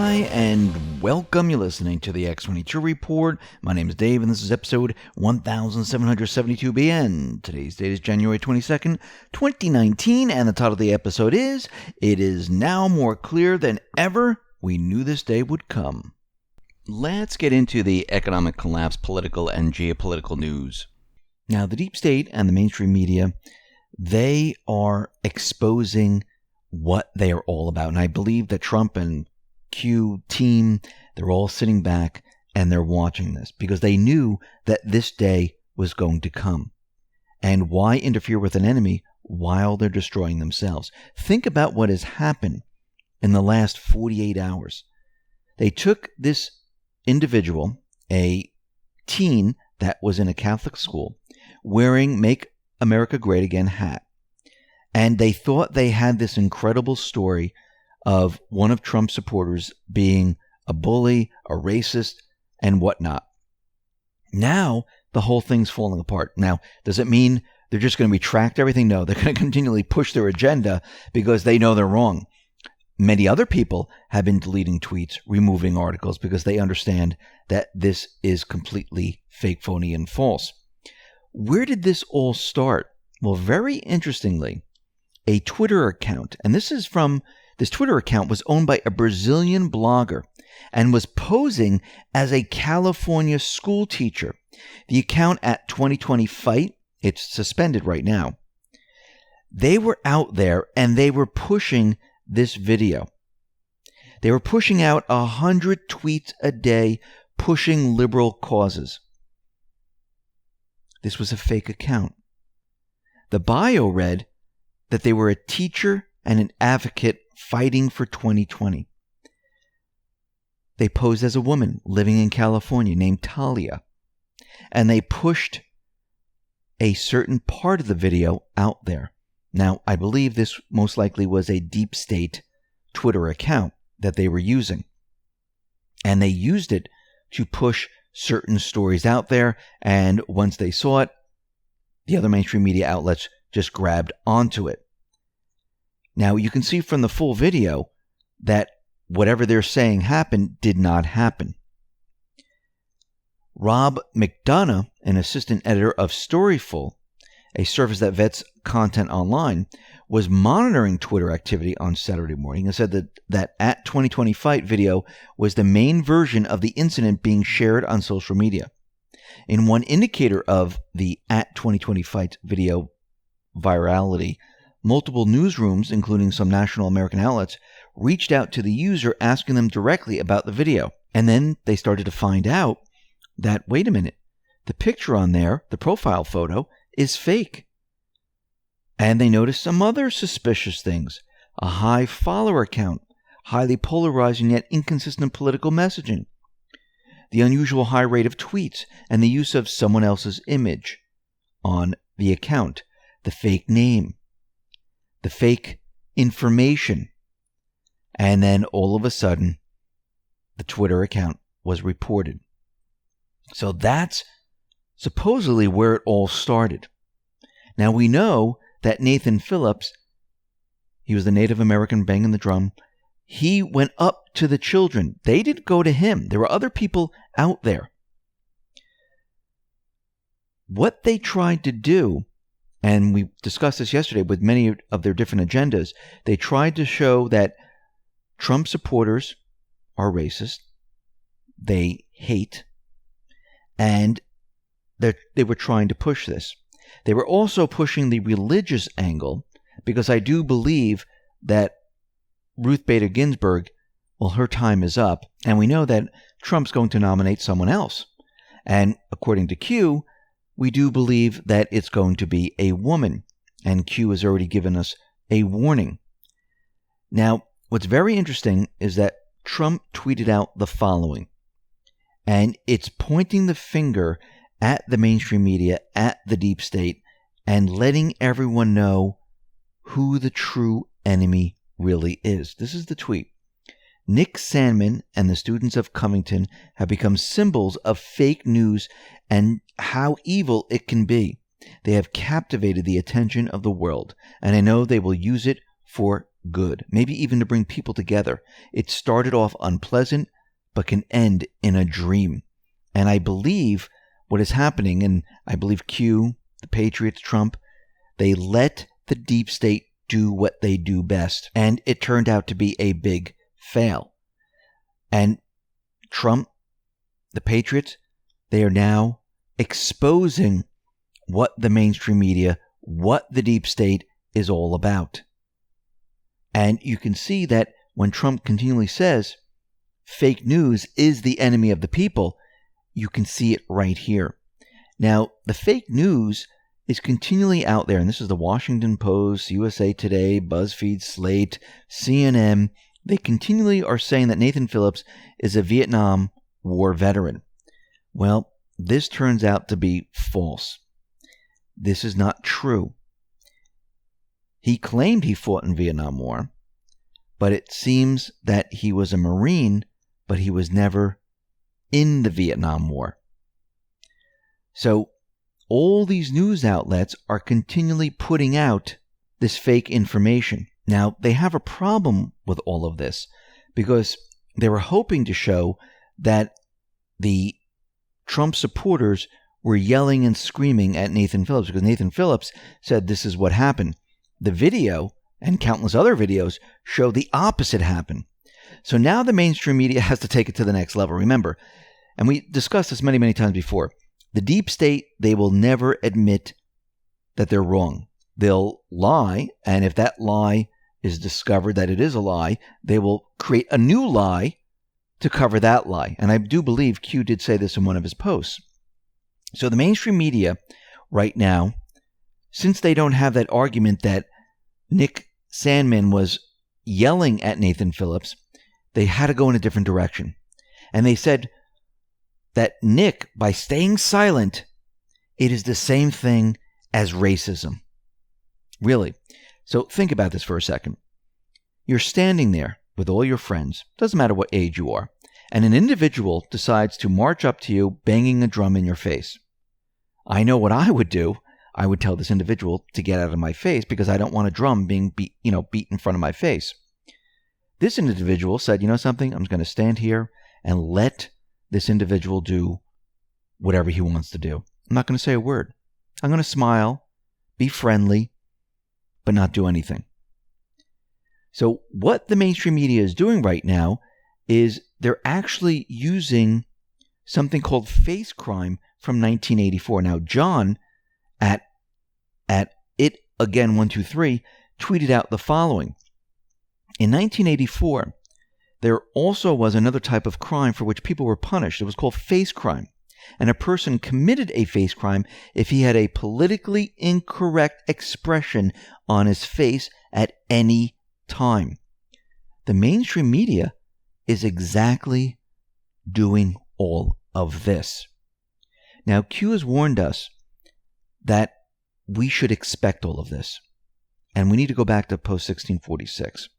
Hi, and welcome. You're listening to the X22 Report. My name is Dave, and this is episode 1772BN. Today's date is January 22nd, 2019, and the title of the episode is, It is Now More Clear Than Ever We Knew This Day Would Come. Let's get into the economic collapse, political, and geopolitical news. Now, the deep state and the mainstream media, they are exposing what they are all about. And I believe that Trump and Q team, they're all sitting back and they're watching this because they knew that this day was going to come. And why interfere with an enemy while they're destroying themselves? Think about what has happened in the last 48 hours. They took this individual, a teen that was in a Catholic school, wearing Make America Great Again hat. And they thought they had this incredible story of one of Trump's supporters being a bully, a racist, and whatnot. Now, the whole thing's falling apart. Now, does it mean they're just going to retract everything? No, they're going to continually push their agenda because they know they're wrong. Many other people have been deleting tweets, removing articles because they understand that this is completely fake, phony, and false. Where did this all start? Well, very interestingly, a Twitter account, and this Twitter account was owned by a Brazilian blogger and was posing as a California school teacher. The account at 2020 Fight, it's suspended right now. They were out there and they were pushing this video. They were pushing out 100 tweets a day, pushing liberal causes. This was a fake account. The bio read that they were a teacher and an advocate fighting for 2020. They posed as a woman living in California named Talia, and they pushed a certain part of the video out there. Now, I believe this most likely was a deep state Twitter account that they were using, and they used it to push certain stories out there, and once they saw it, the other mainstream media outlets just grabbed onto it. Now, you can see from the full video that whatever they're saying happened did not happen. Rob McDonough, an assistant editor of Storyful, a service that vets content online, was monitoring Twitter activity on Saturday morning and said that at 2020 Fight video was the main version of the incident being shared on social media. In one indicator of the at 2020 Fight video virality, multiple newsrooms, including some national American outlets, reached out to the user asking them directly about the video. And then they started to find out that, wait a minute, the picture on there, the profile photo, is fake. And they noticed some other suspicious things. A high follower count, highly polarizing yet inconsistent political messaging, the unusual high rate of tweets, and the use of someone else's image on the account, the fake name, the fake information. And then all of a sudden, the Twitter account was reported. So that's supposedly where it all started. Now we know that Nathan Phillips, he was the Native American banging the drum. He went up to the children. They didn't go to him. There were other people out there. What they tried to do, and we discussed this yesterday with many of their different agendas, they tried to show that Trump supporters are racist, they hate, and they were trying to push this. They were also pushing the religious angle, because I do believe that Ruth Bader Ginsburg, well, her time is up, and we know that Trump's going to nominate someone else. And according to Q, we do believe that it's going to be a woman, and Q has already given us a warning. Now, what's very interesting is that Trump tweeted out the following, and it's pointing the finger at the mainstream media, at the deep state, and letting everyone know who the true enemy really is. This is the tweet. Nick Sandmann and the students of Covington have become symbols of fake news and how evil it can be. They have captivated the attention of the world, and I know they will use it for good, maybe even to bring people together. It started off unpleasant, but can end in a dream. And I believe what is happening, and I believe Q, the Patriots, Trump, they let the deep state do what they do best. And it turned out to be a big fail. And Trump, the Patriots, they are now exposing what the mainstream media, what the deep state is all about. And you can see that when Trump continually says fake news is the enemy of the people, you can see it right here. Now, the fake news is continually out there, and this is the Washington Post, USA Today, BuzzFeed, Slate, CNN. They continually are saying that Nathan Phillips is a Vietnam War veteran. Well, this turns out to be false. This is not true. He claimed he fought in Vietnam War, but it seems that he was a Marine, but he was never in the Vietnam War. So all these news outlets are continually putting out this fake information. Now, they have a problem with all of this because they were hoping to show that the Trump supporters were yelling and screaming at Nathan Phillips because Nathan Phillips said this is what happened. The video and countless other videos show the opposite happen. So now the mainstream media has to take it to the next level. Remember, and we discussed this many, many times before, the deep state, they will never admit that they're wrong. They'll lie, and if that lie is discovered that it is a lie, they will create a new lie to cover that lie. And I do believe Q did say this in one of his posts. So the mainstream media right now, since they don't have that argument that Nick Sandmann was yelling at Nathan Phillips, they had to go in a different direction. And they said that Nick, by staying silent, it is the same thing as racism. Really. So think about this for a second. You're standing there with all your friends, doesn't matter what age you are, and an individual decides to march up to you banging a drum in your face. I know what I would do. I would tell this individual to get out of my face because I don't want a drum being beat in front of my face. This individual said, you know something? I'm going to stand here and let this individual do whatever he wants to do. I'm not going to say a word. I'm going to smile, be friendly, but not do anything. So what the mainstream media is doing right now is they're actually using something called face crime from 1984. Now, John at it again 123 tweeted out the following. In 1984, there also was another type of crime for which people were punished. It was called face crime. And a person committed a face crime if he had a politically incorrect expression on his face at any time. The mainstream media is exactly doing all of this. Now, Q has warned us that we should expect all of this. And we need to go back to post 1646.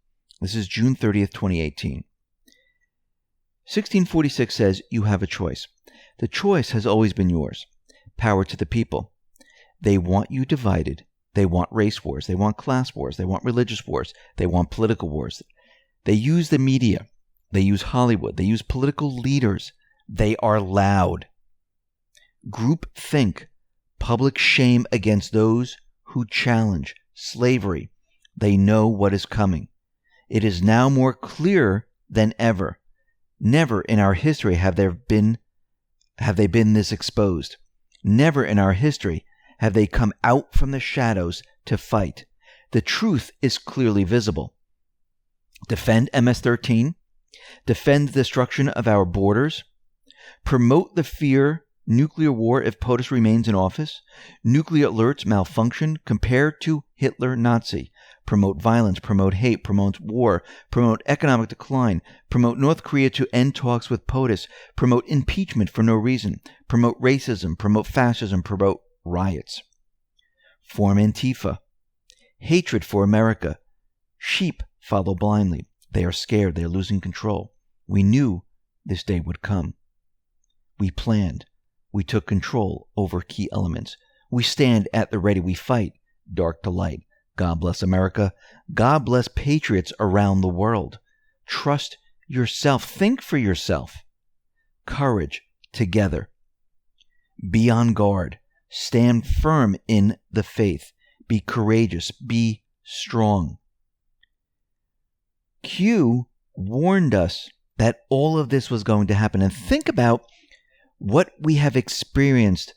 This is June 30th, 2018. 1646 says, you have a choice. The choice has always been yours. Power to the people. They want you divided. They want race wars. They want class wars. They want religious wars. They want political wars. They use the media. They use Hollywood. They use political leaders. They are loud. Group think. Public shame against those who challenge slavery. They know what is coming. It is now more clear than ever. Never in our history have they been this exposed. Never in our history have they come out from the shadows to fight. The truth is clearly visible. Defend MS-13. Defend the destruction of our borders. Promote the fear nuclear war if POTUS remains in office. Nuclear alerts malfunction compared to Hitler Nazi. Promote violence, promote hate, promote war, promote economic decline, promote North Korea to end talks with POTUS, promote impeachment for no reason, promote racism, promote fascism, promote riots. Form Antifa. Hatred for America. Sheep follow blindly. They are scared. They are losing control. We knew this day would come. We planned. We took control over key elements. We stand at the ready. We fight dark to light. God bless America. God bless patriots around the world. Trust yourself. Think for yourself. Courage together. Be on guard. Stand firm in the faith. Be courageous. Be strong. Q warned us that all of this was going to happen. And think about what we have experienced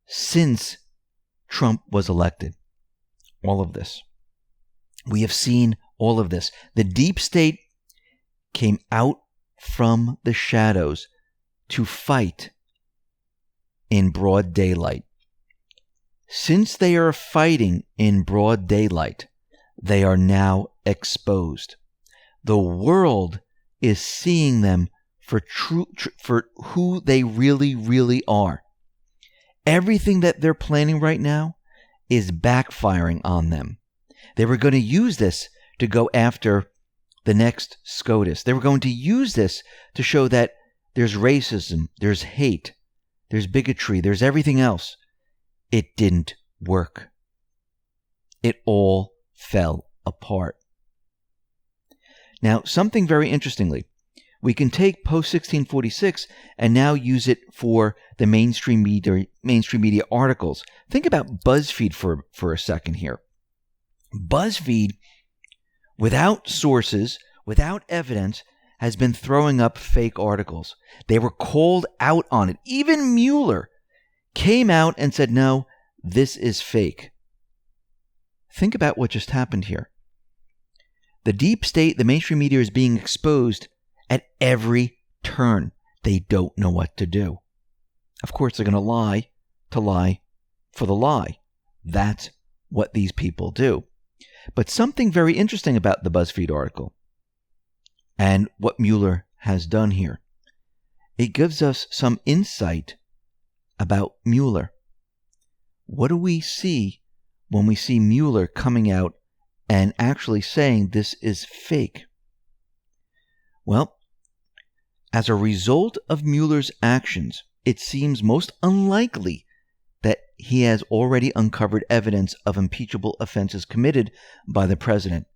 since Trump was elected. All of this. We have seen all of this. The deep state came out from the shadows to fight in broad daylight. Since they are fighting in broad daylight, they are now exposed. The world is seeing them for who they really, really are. Everything that they're planning right now is backfiring on them. They were going to use this to go after the next SCOTUS. They were going to use this to show that there's racism, there's hate, there's bigotry, there's everything else. It didn't work. It all fell apart. Now, something very interestingly, we can take post-1646 and now use it for the mainstream media articles. Think about BuzzFeed for a second here. BuzzFeed, without sources, without evidence, has been throwing up fake articles. They were called out on it. Even Mueller came out and said, no, this is fake. Think about what just happened here. The deep state, the mainstream media is being exposed at every turn. They don't know what to do. Of course, they're going to lie for the lie. That's what these people do. But something very interesting about the BuzzFeed article and what Mueller has done here. It gives us some insight about Mueller. What do we see when we see Mueller coming out and actually saying this is fake? Well, as a result of Mueller's actions, it seems most unlikely that he has already uncovered evidence of impeachable offenses committed by the president.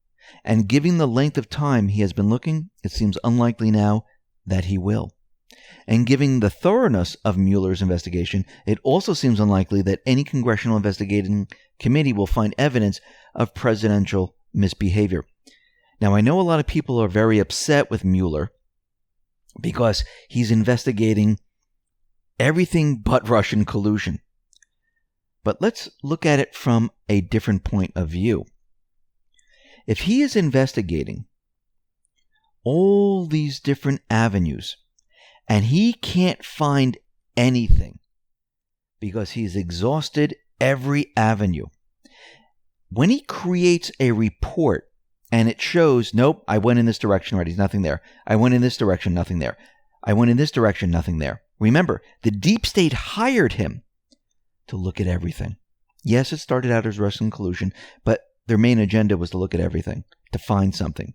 And given the length of time he has been looking, it seems unlikely now that he will. And given the thoroughness of Mueller's investigation, it also seems unlikely that any congressional investigating committee will find evidence of presidential misbehavior. Now, I know a lot of people are very upset with Mueller because he's investigating everything but Russian collusion. But let's look at it from a different point of view. If he is investigating all these different avenues and he can't find anything because he's exhausted every avenue, when he creates a report and it shows, nope, I went in this direction already, nothing there. I went in this direction, nothing there. I went in this direction, nothing there. Remember, the deep state hired him to look at everything. Yes, it started out as Russian collusion, but their main agenda was to look at everything, to find something.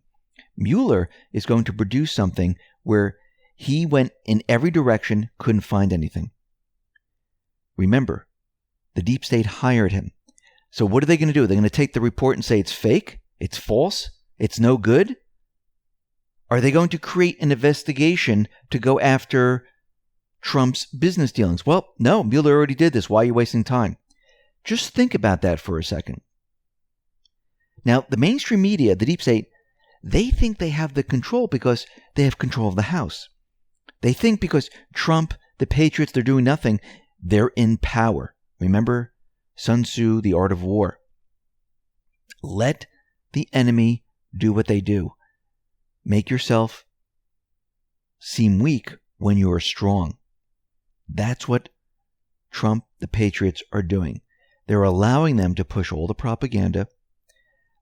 Mueller is going to produce something where he went in every direction, couldn't find anything. Remember, the deep state hired him. So what are they going to do? They're going to take the report and say it's fake? It's false? It's no good? Are they going to create an investigation to go after Trump's business dealings? Well, no, Mueller already did this. Why are you wasting time? Just think about that for a second. Now, the mainstream media, the deep state, they think they have the control because they have control of the House. They think because Trump, the patriots, they're doing nothing, they're in power. Remember Sun Tzu, The Art of War. Let the enemy do what they do. Make yourself seem weak when you are strong. That's what Trump, the patriots, are doing. They're allowing them to push all the propaganda.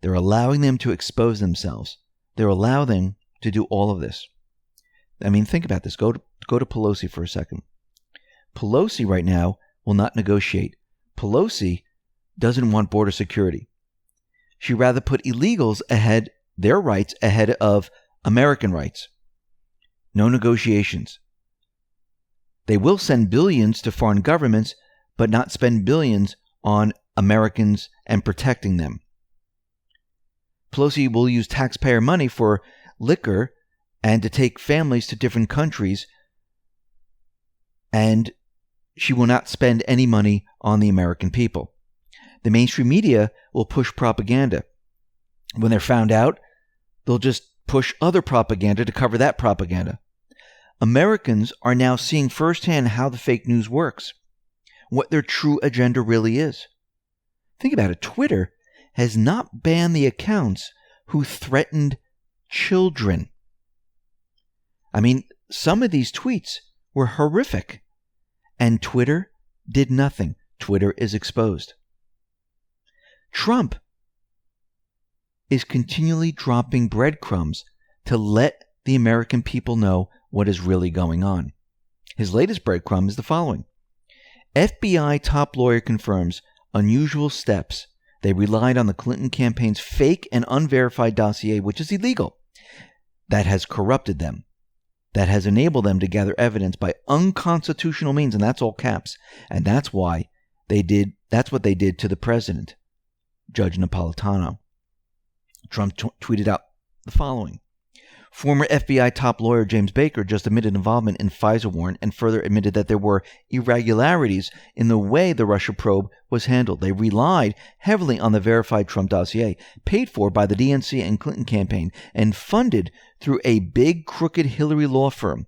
They're allowing them to expose themselves. They're allowing them to do all of this. I mean, think about this. Go to Pelosi for a second. Pelosi right now will not negotiate. Pelosi doesn't want border security. She'd rather put illegals ahead, their rights ahead of American rights. No negotiations. They will send billions to foreign governments, but not spend billions on Americans and protecting them. Pelosi will use taxpayer money for liquor and to take families to different countries, and she will not spend any money on the American people. The mainstream media will push propaganda. When they're found out, they'll just push other propaganda to cover that propaganda. Americans are now seeing firsthand how the fake news works, what their true agenda really is. Think about it. Twitter has not banned the accounts who threatened children. I mean, some of these tweets were horrific, and Twitter did nothing. Twitter is exposed. Trump is continually dropping breadcrumbs to let the American people know what is really going on. His latest breadcrumb is the following. FBI top lawyer confirms unusual steps. They relied on the Clinton campaign's fake and unverified dossier, which is illegal. That has corrupted them. That has enabled them to gather evidence by unconstitutional means, and that's all caps. And that's what they did to the president, Judge Napolitano. Trump tweeted out the following. Former FBI top lawyer James Baker just admitted involvement in FISA warrant and further admitted that there were irregularities in the way the Russia probe was handled. They relied heavily on the verified Trump dossier, paid for by the DNC and Clinton campaign, and funded through a big crooked Hillary law firm,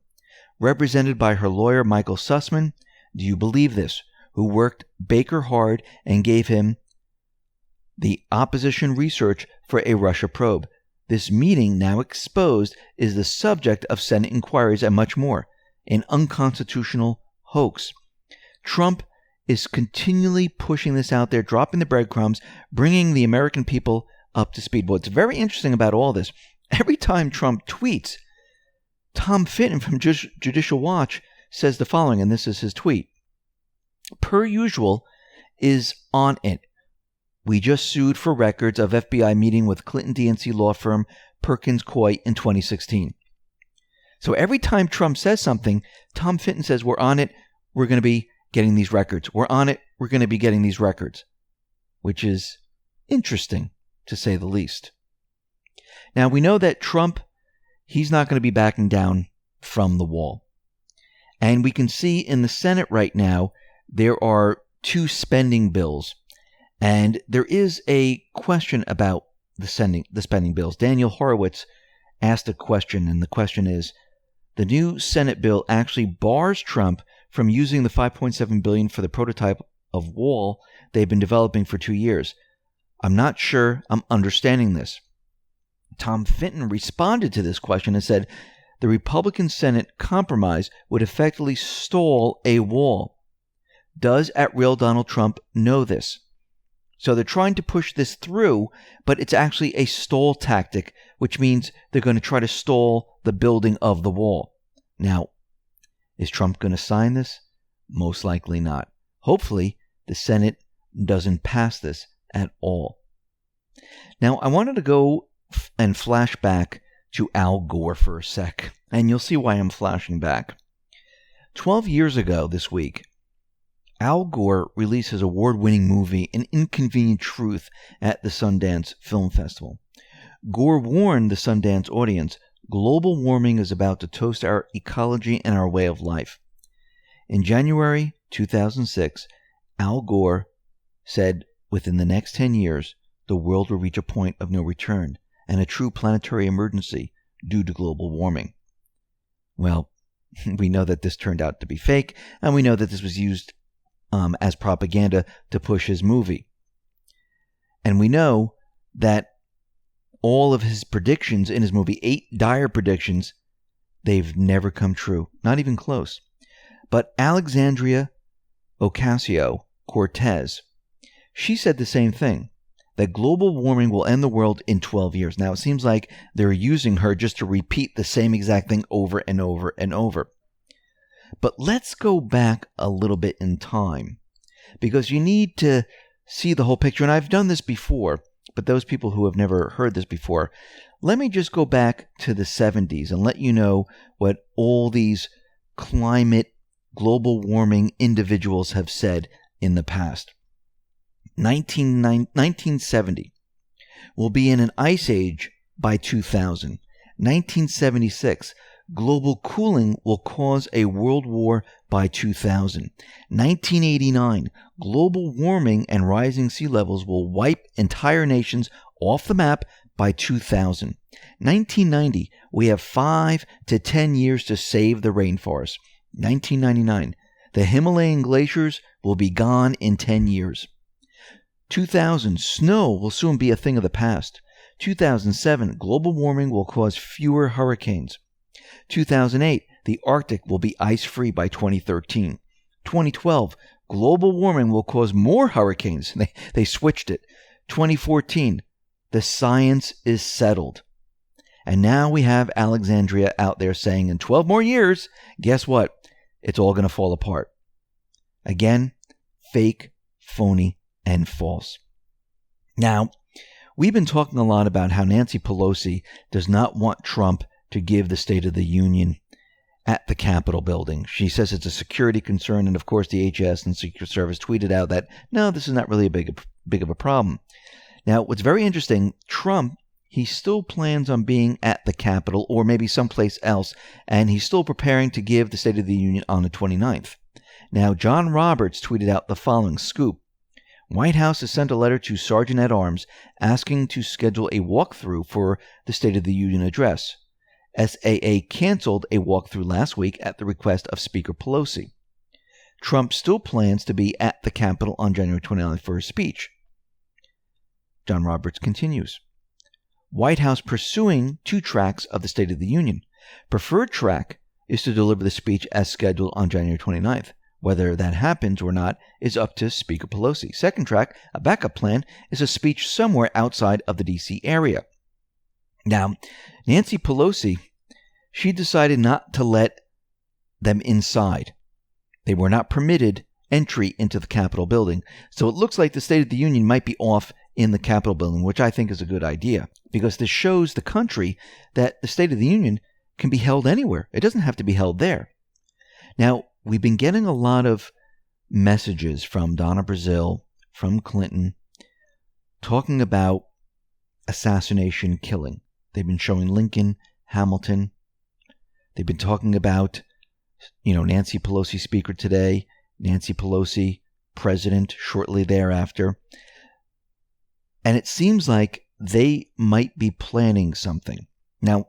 represented by her lawyer Michael Sussman. Do you believe this? Who worked Baker hard and gave him the opposition research for a Russia probe. This meeting, now exposed, is the subject of Senate inquiries and much more. An unconstitutional hoax. Trump is continually pushing this out there, dropping the breadcrumbs, bringing the American people up to speed. What's very interesting about all this, every time Trump tweets, Tom Fitton from Judicial Watch says the following, and this is his tweet. Per usual is on it. We just sued for records of FBI meeting with Clinton DNC law firm Perkins Coie in 2016. So every time Trump says something, Tom Fitton says, we're on it, we're going to be getting these records. We're on it, we're going to be getting these records. Which is interesting, to say the least. Now, we know that Trump, he's not going to be backing down from the wall. And we can see in the Senate right now, there are 2 spending bills. And there is a question about the spending bills. Daniel Horowitz asked a question, and the question is, the new Senate bill actually bars Trump from using the $5.7 billion for the prototype of wall they've been developing for 2 years. I'm not sure I'm understanding this. Tom Fitton responded to this question and said, the Republican Senate compromise would effectively stall a wall. Does at real Donald Trump know this? So they're trying to push this through, but it's actually a stall tactic, which means they're going to try to stall the building of the wall. Now, is Trump going to sign this? Most likely not. Hopefully, the Senate doesn't pass this at all. Now, I wanted to go and flash back to Al Gore for a sec, and you'll see why I'm flashing back. 12 years ago this week, Al Gore released his award-winning movie, An Inconvenient Truth, at the Sundance Film Festival. Gore warned the Sundance audience, global warming is about to toast our ecology and our way of life. In January 2006, Al Gore said, within the next 10 years, the world will reach a point of no return and a true planetary emergency due to global warming. Well, we know that this turned out to be fake, and we know that this was used as propaganda to push his movie. And we know that all of his predictions in his movie, 8 dire predictions, they've never come true. Not even close. But Alexandria Ocasio-Cortez, she said the same thing, that global warming will end the world in 12 years. Now, it seems like they're using her just to repeat the same exact thing over and over and over. But let's go back a little bit in time, because you need to see the whole picture. And I've done this before, but those people who have never heard this before, let me just go back to the 70s and let you know what all these climate, global warming individuals have said in the past. 1970, we'll be in an ice age by 2000. 1976, global cooling will cause a world war by 2000. 1989, global warming and rising sea levels will wipe entire nations off the map by 2000. 1990, we have 5 to 10 years to save the rainforest. 1999, the Himalayan glaciers will be gone in 10 years. 2000, snow will soon be a thing of the past. 2007, global warming will cause fewer hurricanes. 2008, the Arctic will be ice-free by 2013. 2012, global warming will cause more hurricanes. They switched it. 2014, the science is settled. And now we have Alexandria out there saying in 12 more years, guess what? It's all going to fall apart. Again, fake, phony, and false. Now, we've been talking a lot about how Nancy Pelosi does not want Trump to give the State of the Union at the Capitol building. She says it's a security concern, and of course the HS and Secret Service tweeted out that, no, this is not really a big of a problem. Now, what's very interesting, Trump, he still plans on being at the Capitol or maybe someplace else, and he's still preparing to give the State of the Union on the 29th. Now, John Roberts tweeted out the following scoop. White House has sent a letter to Sergeant-at-Arms asking to schedule a walkthrough for the State of the Union address. SAA canceled a walkthrough last week at the request of Speaker Pelosi. Trump still plans to be at the Capitol on January 29th for his speech. John Roberts continues. White House pursuing 2 tracks of the State of the Union. Preferred track is to deliver the speech as scheduled on January 29th. Whether that happens or not is up to Speaker Pelosi. Second track, a backup plan, is a speech somewhere outside of the D.C. area. Now, Nancy Pelosi, she decided not to let them inside. They were not permitted entry into the Capitol building. So it looks like the State of the Union might be off in the Capitol building, which I think is a good idea, because this shows the country that the State of the Union can be held anywhere. It doesn't have to be held there. Now, we've been getting a lot of messages from Donna Brazile, from Clinton, talking about assassination killing. They've been showing Lincoln, Hamilton. They've been talking about, Nancy Pelosi speaker today, Nancy Pelosi president shortly thereafter. And it seems like they might be planning something. Now,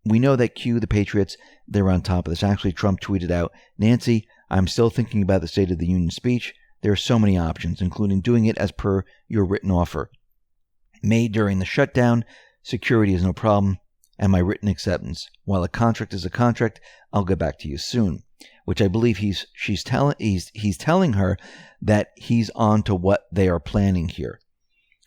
we know that Q, the Patriots, they're on top of this. Actually, Trump tweeted out, Nancy, I'm still thinking about the State of the Union speech. There are so many options, including doing it as per your written offer. Made during the shutdown, security is no problem, and my written acceptance. While a contract is a contract, I'll get back to you soon. Which I believe he's telling her that he's on to what they are planning here.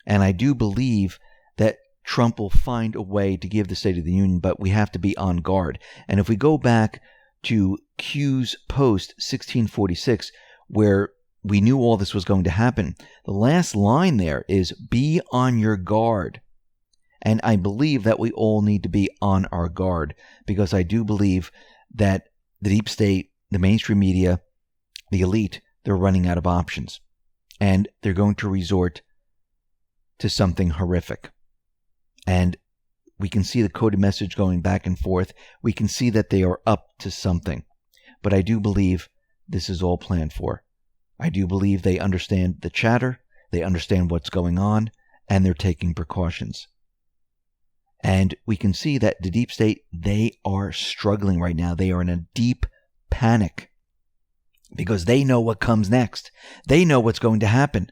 And I do believe that Trump will find a way to give the State of the Union, but we have to be on guard. And if we go back to Q's post 1646, where we knew all this was going to happen, the last line there is, be on your guard. And I believe that we all need to be on our guard, because I do believe that the deep state, the mainstream media, the elite, they're running out of options. And they're going to resort to something horrific. And we can see the coded message going back and forth. We can see that they are up to something. But I do believe this is all planned for. I do believe they understand the chatter, they understand what's going on, and they're taking precautions. And we can see that the deep state, they are struggling right now. They are in a deep panic because they know what comes next. They know what's going to happen.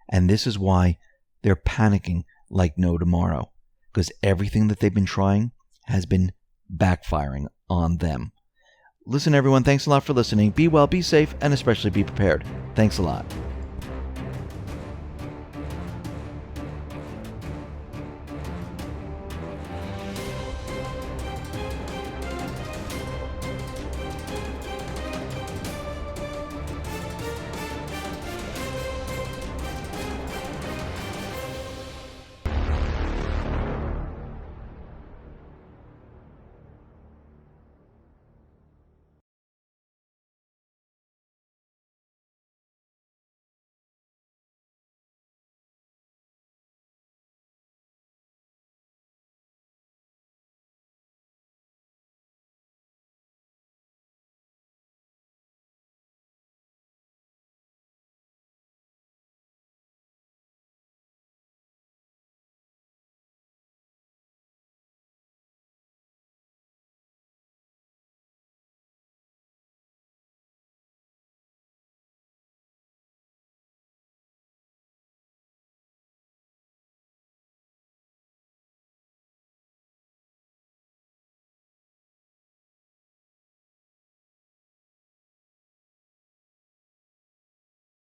And this is why they're panicking like no tomorrow, because everything that they've been trying has been backfiring on them. Listen, everyone, thanks a lot for listening. Be well, be safe, and especially be prepared. Thanks a lot.